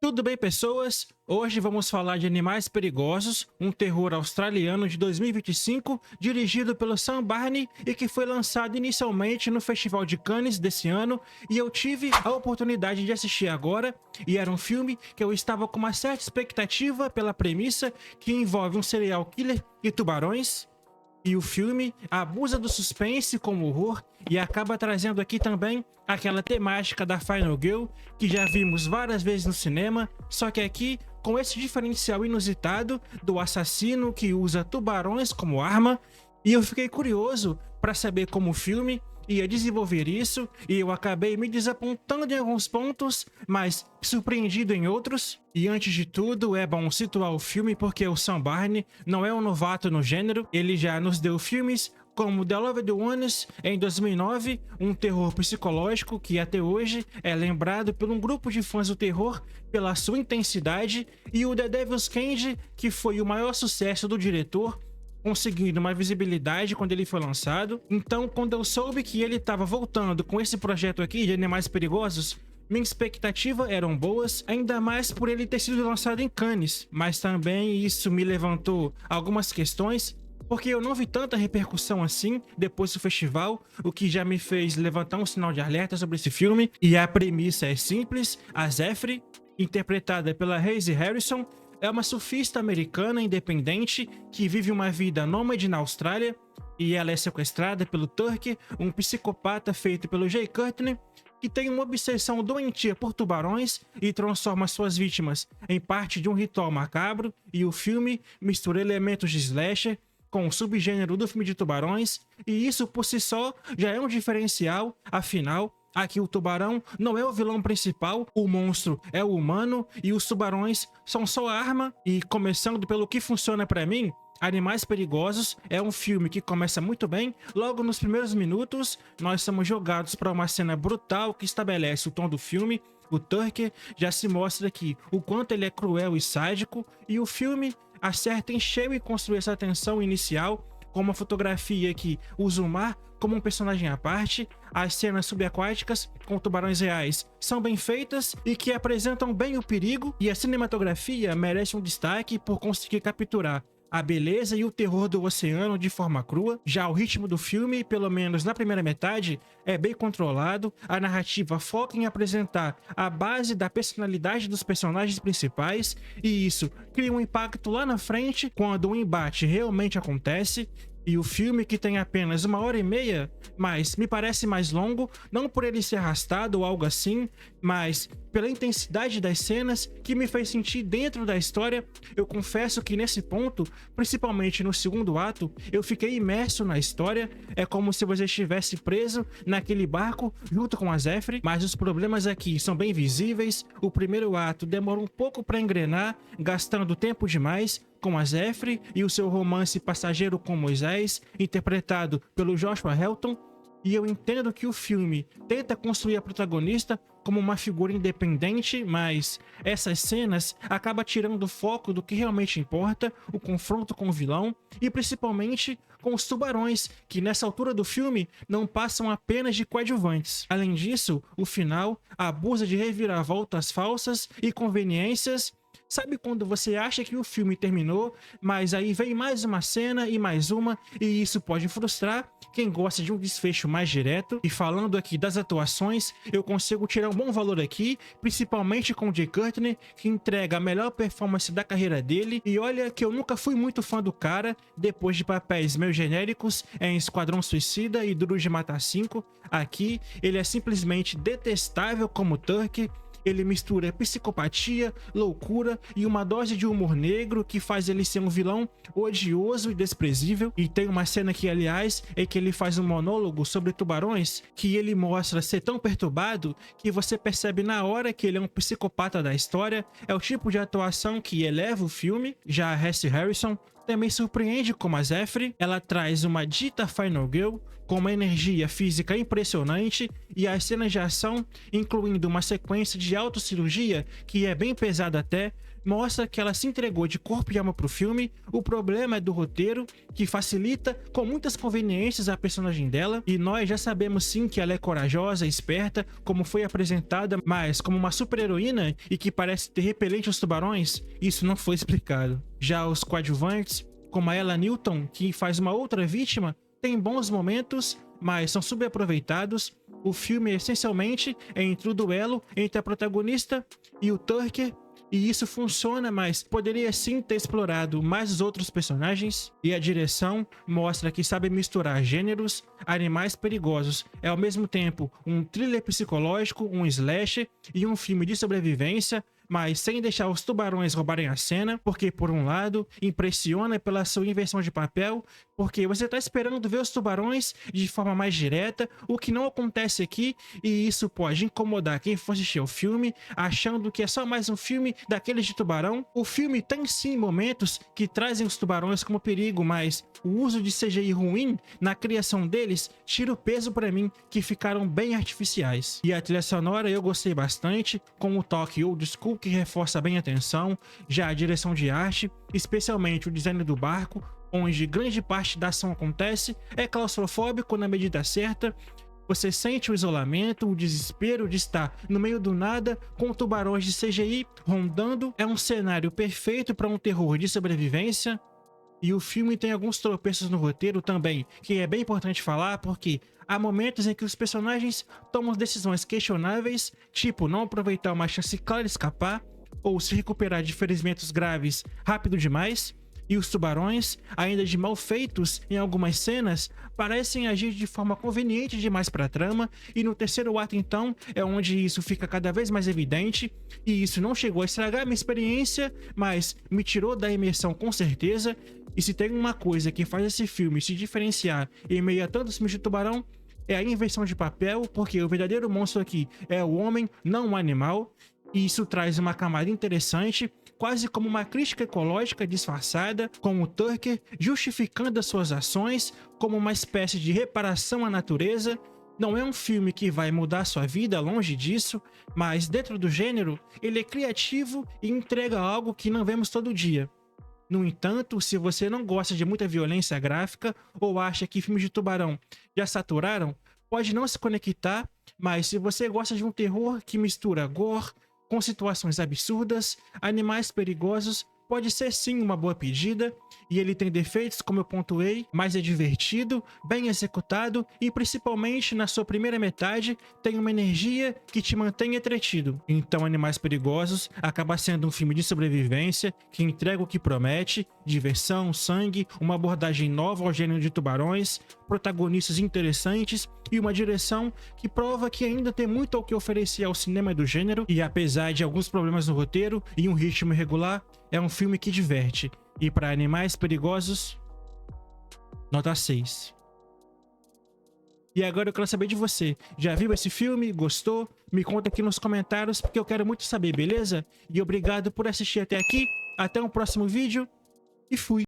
Tudo bem, pessoas? Hoje vamos falar de Animais Perigosos, um terror australiano de 2025, dirigido pelo Sam Barney e que foi lançado inicialmente no Festival de Cannes desse ano, e eu tive a oportunidade de assistir agora, e era um filme que eu estava com uma certa expectativa pela premissa, que envolve um serial killer e tubarões. E o filme abusa do suspense como horror e acaba trazendo aqui também aquela temática da Final Girl que já vimos várias vezes no cinema, só que aqui com esse diferencial inusitado do assassino que usa tubarões como arma. E eu fiquei curioso para saber como o filme ia desenvolver isso, e eu acabei me desapontando em alguns pontos, mas surpreendido em outros. E antes de tudo, é bom situar o filme porque o Sam Barney não é um novato no gênero, ele já nos deu filmes como The Loved Ones em 2009, um terror psicológico que até hoje é lembrado por um grupo de fãs do terror pela sua intensidade, e o The Devil's Candy, que foi o maior sucesso do diretor, conseguindo uma visibilidade quando ele foi lançado. Então, quando eu soube que ele estava voltando com esse projeto aqui de Animais Perigosos, minha expectativa eram boas, ainda mais por ele ter sido lançado em Cannes, mas também isso me levantou algumas questões, porque eu não vi tanta repercussão assim depois do festival, o que já me fez levantar um sinal de alerta sobre esse filme. E a premissa é simples: a Zephyr, interpretada pela Hazy Harrison, é uma surfista americana independente que vive uma vida nômade na Austrália, e ela é sequestrada pelo Turk, um psicopata feito pelo Jay Courtney, que tem uma obsessão doentia por tubarões e transforma suas vítimas em parte de um ritual macabro. E o filme mistura elementos de slasher com o subgênero do filme de tubarões, e isso por si só já é um diferencial. Afinal, aqui o tubarão não é o vilão principal, o monstro é o humano e os tubarões são só a arma. E começando pelo que funciona pra mim, Animais Perigosos é um filme que começa muito bem. Logo nos primeiros minutos, nós somos jogados para uma cena brutal que estabelece o tom do filme. O Turk já se mostra aqui o quanto ele é cruel e sádico, e o filme acerta em cheio em construir essa tensão inicial, com uma fotografia que usa o mar como um personagem à parte. As cenas subaquáticas com tubarões reais são bem feitas e que apresentam bem o perigo, e a cinematografia merece um destaque por conseguir capturar a beleza e o terror do oceano de forma crua. Já o ritmo do filme, pelo menos na primeira metade, é bem controlado. A narrativa foca em apresentar a base da personalidade dos personagens principais, e isso cria um impacto lá na frente quando o embate realmente acontece. E o filme, que tem apenas 1h30, mas me parece mais longo, não por ele ser arrastado ou algo assim, mas pela intensidade das cenas que me fez sentir dentro da história. Eu confesso que nesse ponto, principalmente no segundo ato, eu fiquei imerso na história. É como se você estivesse preso naquele barco junto com a Zephyr, mas os problemas aqui são bem visíveis. O primeiro ato demora um pouco para engrenar, gastando tempo demais com a Zephyr e o seu romance passageiro com Moisés, interpretado pelo Joshua Helton. E eu entendo que o filme tenta construir a protagonista como uma figura independente, mas essas cenas acabam tirando o foco do que realmente importa, o confronto com o vilão, e principalmente com os tubarões, que nessa altura do filme não passam apenas de coadjuvantes. Além disso, o final abusa de reviravoltas falsas e conveniências. Sabe quando você acha que o filme terminou, mas aí vem mais uma cena e mais uma, e isso pode frustrar quem gosta de um desfecho mais direto? E falando aqui das atuações, eu consigo tirar um bom valor aqui, principalmente com o Jay Courtney, que entrega a melhor performance da carreira dele. E olha que eu nunca fui muito fã do cara, depois de papéis meio genéricos em Esquadrão Suicida e Duro de Matar 5, aqui ele é simplesmente detestável como Turk. Ele mistura psicopatia, loucura e uma dose de humor negro que faz ele ser um vilão odioso e desprezível. E tem uma cena que, aliás, é que ele faz um monólogo sobre tubarões, que ele mostra ser tão perturbado que você percebe na hora que ele é um psicopata da história. É o tipo de atuação que eleva o filme. Já a Hazy Harrison também surpreende como a Zephyr. Ela traz uma dita Final Girl com uma energia física impressionante, e as cenas de ação, incluindo uma sequência de autocirurgia que é bem pesada até, mostra que ela se entregou de corpo e alma pro filme. O problema é do roteiro, que facilita com muitas conveniências a personagem dela, e nós já sabemos sim que ela é corajosa e esperta, como foi apresentada, mas como uma super-heroína e que parece ter repelente aos tubarões, isso não foi explicado. Já os coadjuvantes, como a Ella Newton, que faz uma outra vítima, tem bons momentos, mas são subaproveitados. O filme essencialmente é entre o duelo entre a protagonista e o Tucker, e isso funciona, mas poderia sim ter explorado mais os outros personagens. E a direção mostra que sabe misturar gêneros. Animais Perigosos é ao mesmo tempo um thriller psicológico, um slasher e um filme de sobrevivência, mas sem deixar os tubarões roubarem a cena, porque por um lado impressiona pela sua inversão de papel, porque você tá esperando ver os tubarões de forma mais direta, o que não acontece aqui, e isso pode incomodar quem for assistir ao filme, achando que é só mais um filme daqueles de tubarão. O filme tem sim momentos que trazem os tubarões como perigo, mas o uso de CGI ruim na criação deles tira o peso pra mim, que ficaram bem artificiais. E a trilha sonora eu gostei bastante, com o toque old school que reforça bem a tensão. Já a direção de arte, especialmente o design do barco, onde grande parte da ação acontece, é claustrofóbico na medida certa. Você sente o isolamento, o desespero de estar no meio do nada, com tubarões de CGI rondando. É um cenário perfeito para um terror de sobrevivência. E o filme tem alguns tropeços no roteiro também, que é bem importante falar, porque há momentos em que os personagens tomam decisões questionáveis, tipo não aproveitar uma chance clara de escapar, ou se recuperar de ferimentos graves rápido demais. E os tubarões, ainda de mal feitos em algumas cenas, parecem agir de forma conveniente demais para a trama, e no terceiro ato então é onde isso fica cada vez mais evidente, e isso não chegou a estragar minha experiência, mas me tirou da imersão com certeza. E se tem uma coisa que faz esse filme se diferenciar em meio a tantos filmes de tubarão, é a inversão de papel, porque o verdadeiro monstro aqui é o homem, não o animal, e isso traz uma camada interessante, quase como uma crítica ecológica disfarçada, com o Tucker justificando as suas ações como uma espécie de reparação à natureza. Não é um filme que vai mudar sua vida, longe disso, mas dentro do gênero, ele é criativo e entrega algo que não vemos todo dia. No entanto, se você não gosta de muita violência gráfica ou acha que filmes de tubarão já saturaram, pode não se conectar, mas se você gosta de um terror que mistura gore com situações absurdas, Animais Perigosos pode ser sim uma boa pedida, e ele tem defeitos como eu pontuei, mas é divertido, bem executado e principalmente na sua primeira metade tem uma energia que te mantém entretido. Então Animais Perigosos acaba sendo um filme de sobrevivência que entrega o que promete: diversão, sangue, uma abordagem nova ao gênero de tubarões, protagonistas interessantes e uma direção que prova que ainda tem muito ao que oferecer ao cinema do gênero. E apesar de alguns problemas no roteiro e um ritmo irregular, é um filme que diverte. E para Animais Perigosos, nota 6. E agora eu quero saber de você. Já viu esse filme? Gostou? Me conta aqui nos comentários, porque eu quero muito saber, beleza? E obrigado por assistir até aqui. Até um próximo vídeo e fui!